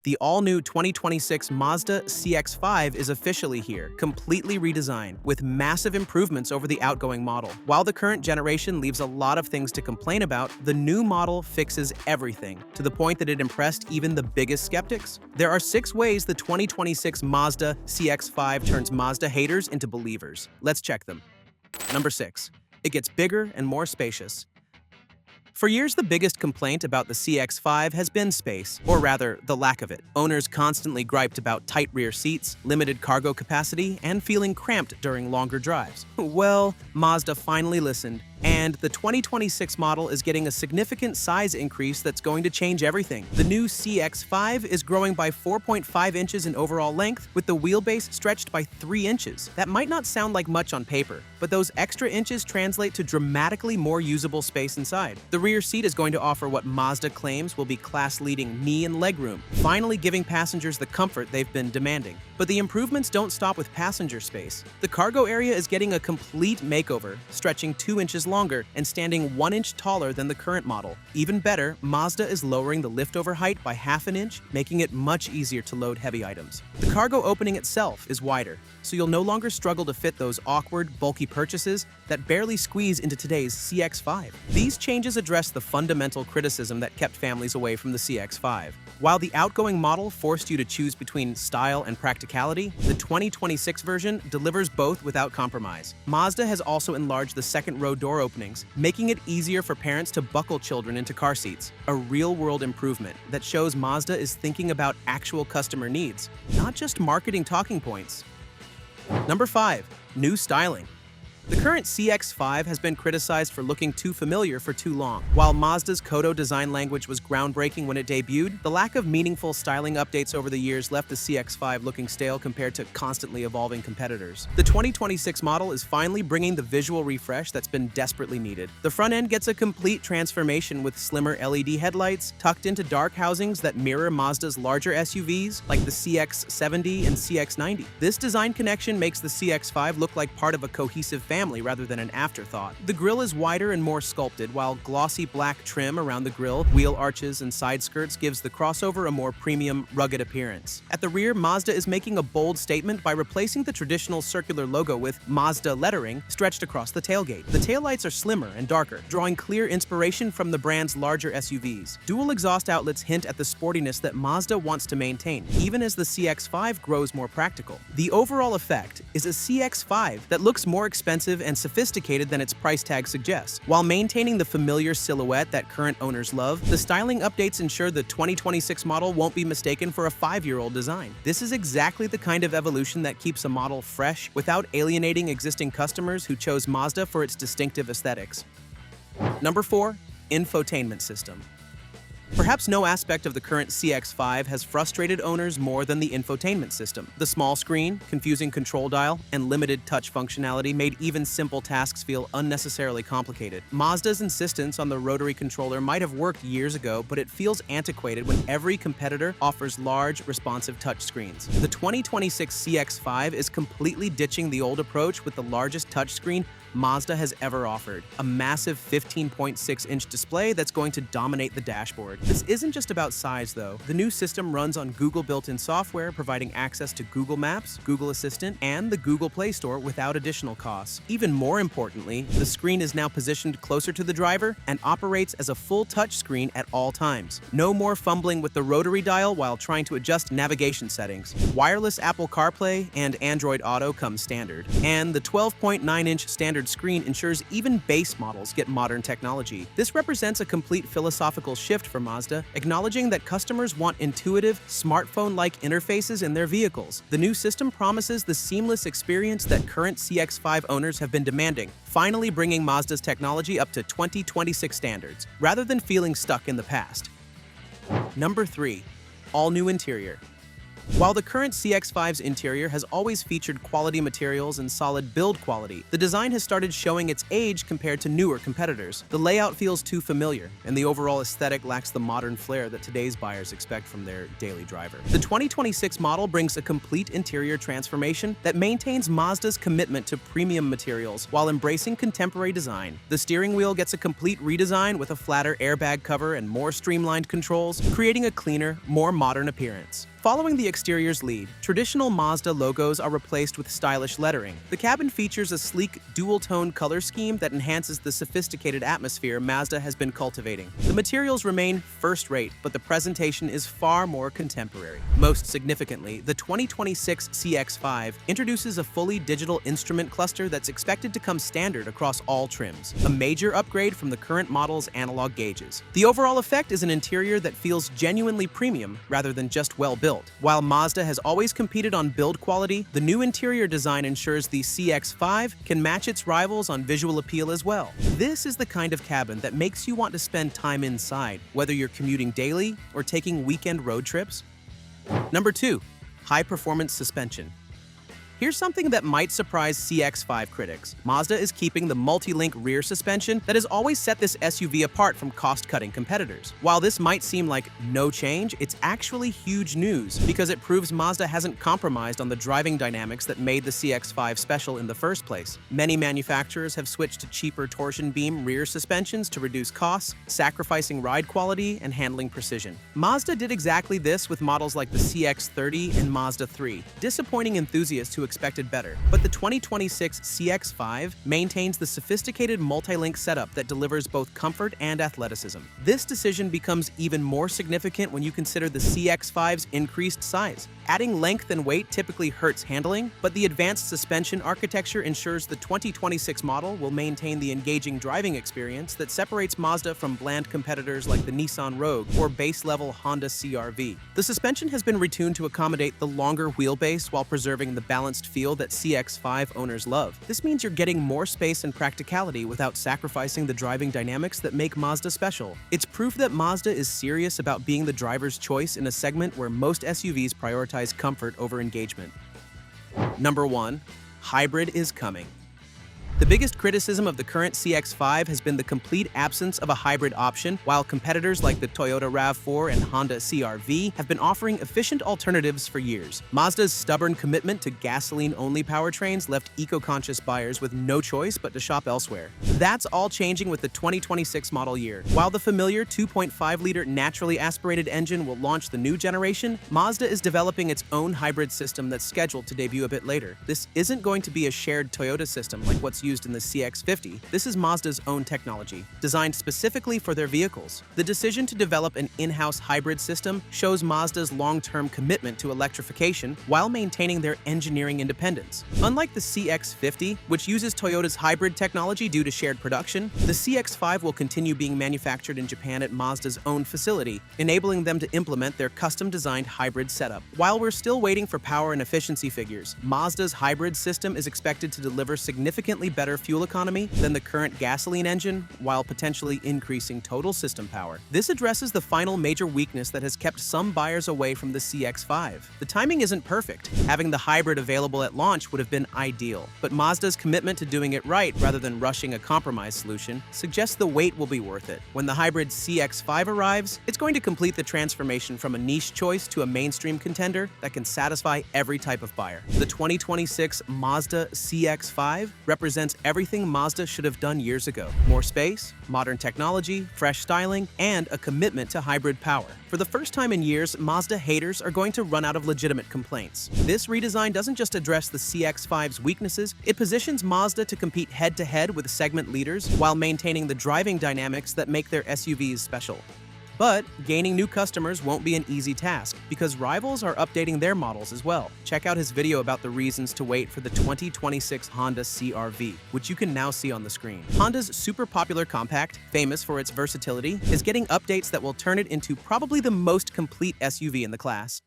The all-new 2026 Mazda CX-5 is officially here, completely redesigned, with massive improvements over the outgoing model. While the current generation leaves a lot of things to complain about, the new model fixes everything, to the point that it impressed even the biggest skeptics. There are 6 ways the 2026 Mazda CX-5 turns Mazda haters into believers. Let's check them. Number 6. It gets bigger and more spacious. For years, the biggest complaint about the CX-5 has been space, or rather, the lack of it. Owners constantly griped about tight rear seats, limited cargo capacity, and feeling cramped during longer drives. Well, Mazda finally listened, and the 2026 model is getting a significant size increase that's going to change everything. The new CX-5 is growing by 4.5 inches in overall length, with the wheelbase stretched by 3 inches. That might not sound like much on paper, but those extra inches translate to dramatically more usable space inside. The rear seat is going to offer what Mazda claims will be class-leading knee and legroom, finally giving passengers the comfort they've been demanding. But the improvements don't stop with passenger space. The cargo area is getting a complete makeover, stretching 2 inches longer and standing 1 inch taller than the current model. Even better, Mazda is lowering the liftover height by ½ inch, making it much easier to load heavy items. The cargo opening itself is wider, so you'll no longer struggle to fit those awkward, bulky purchases that barely squeeze into today's CX-5. These changes address the fundamental criticism that kept families away from the CX-5. While the outgoing model forced you to choose between style and practicality, the 2026 version delivers both without compromise. Mazda has also enlarged the second-row door openings, making it easier for parents to buckle children into car seats. A real-world improvement that shows Mazda is thinking about actual customer needs, not just marketing talking points. Number 5. New styling. The current CX-5 has been criticized for looking too familiar for too long. While Mazda's Kodo design language was groundbreaking when it debuted, the lack of meaningful styling updates over the years left the CX-5 looking stale compared to constantly evolving competitors. The 2026 model is finally bringing the visual refresh that's been desperately needed. The front end gets a complete transformation with slimmer LED headlights, tucked into dark housings that mirror Mazda's larger SUVs like the CX-70 and CX-90. This design connection makes the CX-5 look like part of a cohesive family rather than an afterthought. The grille is wider and more sculpted, while glossy black trim around the grille, wheel arches, and side skirts gives the crossover a more premium, rugged appearance. At the rear, Mazda is making a bold statement by replacing the traditional circular logo with Mazda lettering stretched across the tailgate. The taillights are slimmer and darker, drawing clear inspiration from the brand's larger SUVs. Dual exhaust outlets hint at the sportiness that Mazda wants to maintain, even as the CX-5 grows more practical. The overall effect is a CX-5 that looks more expensive and sophisticated than its price tag suggests. While maintaining the familiar silhouette that current owners love, the styling updates ensure the 2026 model won't be mistaken for a 5-year-old design. This is exactly the kind of evolution that keeps a model fresh without alienating existing customers who chose Mazda for its distinctive aesthetics. Number 4. Infotainment system. Perhaps no aspect of the current CX-5 has frustrated owners more than the infotainment system. The small screen, confusing control dial, and limited touch functionality made even simple tasks feel unnecessarily complicated. Mazda's insistence on the rotary controller might have worked years ago, but it feels antiquated when every competitor offers large, responsive touchscreens. The 2026 CX-5 is completely ditching the old approach with the largest touchscreen Mazda has ever offered, a massive 15.6-inch display that's going to dominate the dashboard. This isn't just about size, though. The new system runs on Google built-in software, providing access to Google Maps, Google Assistant, and the Google Play Store without additional costs. Even more importantly, the screen is now positioned closer to the driver and operates as a full touchscreen at all times. No more fumbling with the rotary dial while trying to adjust navigation settings. Wireless Apple CarPlay and Android Auto come standard, and the 12.9-inch standard screen ensures even base models get modern technology. This represents a complete philosophical shift for Mazda, acknowledging that customers want intuitive, smartphone-like interfaces in their vehicles. The new system promises the seamless experience that current CX-5 owners have been demanding, finally bringing Mazda's technology up to 2026 standards, rather than feeling stuck in the past. Number 3. All-new interior. While the current CX-5's interior has always featured quality materials and solid build quality, the design has started showing its age compared to newer competitors. The layout feels too familiar, and the overall aesthetic lacks the modern flair that today's buyers expect from their daily driver. The 2026 model brings a complete interior transformation that maintains Mazda's commitment to premium materials while embracing contemporary design. The steering wheel gets a complete redesign with a flatter airbag cover and more streamlined controls, creating a cleaner, more modern appearance. Following the exterior's lead, traditional Mazda logos are replaced with stylish lettering. The cabin features a sleek, dual-tone color scheme that enhances the sophisticated atmosphere Mazda has been cultivating. The materials remain first-rate, but the presentation is far more contemporary. Most significantly, the 2026 CX-5 introduces a fully digital instrument cluster that's expected to come standard across all trims, a major upgrade from the current model's analog gauges. The overall effect is an interior that feels genuinely premium rather than just well-built. While Mazda has always competed on build quality, the new interior design ensures the CX-5 can match its rivals on visual appeal as well. This is the kind of cabin that makes you want to spend time inside, whether you're commuting daily or taking weekend road trips. Number 2. High-performance suspension. Here's something that might surprise CX-5 critics. Mazda is keeping the multi-link rear suspension that has always set this SUV apart from cost-cutting competitors. While this might seem like no change, it's actually huge news because it proves Mazda hasn't compromised on the driving dynamics that made the CX-5 special in the first place. Many manufacturers have switched to cheaper torsion beam rear suspensions to reduce costs, sacrificing ride quality and handling precision. Mazda did exactly this with models like the CX-30 and Mazda 3, disappointing enthusiasts who expected better. But the 2026 CX-5 maintains the sophisticated multi-link setup that delivers both comfort and athleticism. This decision becomes even more significant when you consider the CX-5's increased size. Adding length and weight typically hurts handling, but the advanced suspension architecture ensures the 2026 model will maintain the engaging driving experience that separates Mazda from bland competitors like the Nissan Rogue or base-level Honda CR-V. The suspension has been retuned to accommodate the longer wheelbase while preserving the balanced feel that CX-5 owners love. This means you're getting more space and practicality without sacrificing the driving dynamics that make Mazda special. It's proof that Mazda is serious about being the driver's choice in a segment where most SUVs prioritize comfort over engagement. Number 1. Hybrid is coming. The biggest criticism of the current CX-5 has been the complete absence of a hybrid option, while competitors like the Toyota RAV4 and Honda CR-V have been offering efficient alternatives for years. Mazda's stubborn commitment to gasoline-only powertrains left eco-conscious buyers with no choice but to shop elsewhere. That's all changing with the 2026 model year. While the familiar 2.5-liter naturally aspirated engine will launch the new generation, Mazda is developing its own hybrid system that's scheduled to debut a bit later. This isn't going to be a shared Toyota system like what's used in the CX-50. This is Mazda's own technology, designed specifically for their vehicles. The decision to develop an in-house hybrid system shows Mazda's long-term commitment to electrification while maintaining their engineering independence. Unlike the CX-50, which uses Toyota's hybrid technology due to shared production, the CX-5 will continue being manufactured in Japan at Mazda's own facility, enabling them to implement their custom-designed hybrid setup. While we're still waiting for power and efficiency figures, Mazda's hybrid system is expected to deliver significantly better fuel economy than the current gasoline engine, while potentially increasing total system power. This addresses the final major weakness that has kept some buyers away from the CX-5. The timing isn't perfect. Having the hybrid available at launch would have been ideal, but Mazda's commitment to doing it right rather than rushing a compromise solution suggests the wait will be worth it. When the hybrid CX-5 arrives, it's going to complete the transformation from a niche choice to a mainstream contender that can satisfy every type of buyer. The 2026 Mazda CX-5 represents everything Mazda should have done years ago. More space, modern technology, fresh styling, and a commitment to hybrid power. For the first time in years, Mazda haters are going to run out of legitimate complaints. This redesign doesn't just address the CX-5's weaknesses, it positions Mazda to compete head-to-head with segment leaders while maintaining the driving dynamics that make their SUVs special. But gaining new customers won't be an easy task because rivals are updating their models as well. Check out his video about the reasons to wait for the 2026 Honda CR-V, which you can now see on the screen. Honda's super popular compact, famous for its versatility, is getting updates that will turn it into probably the most complete SUV in the class.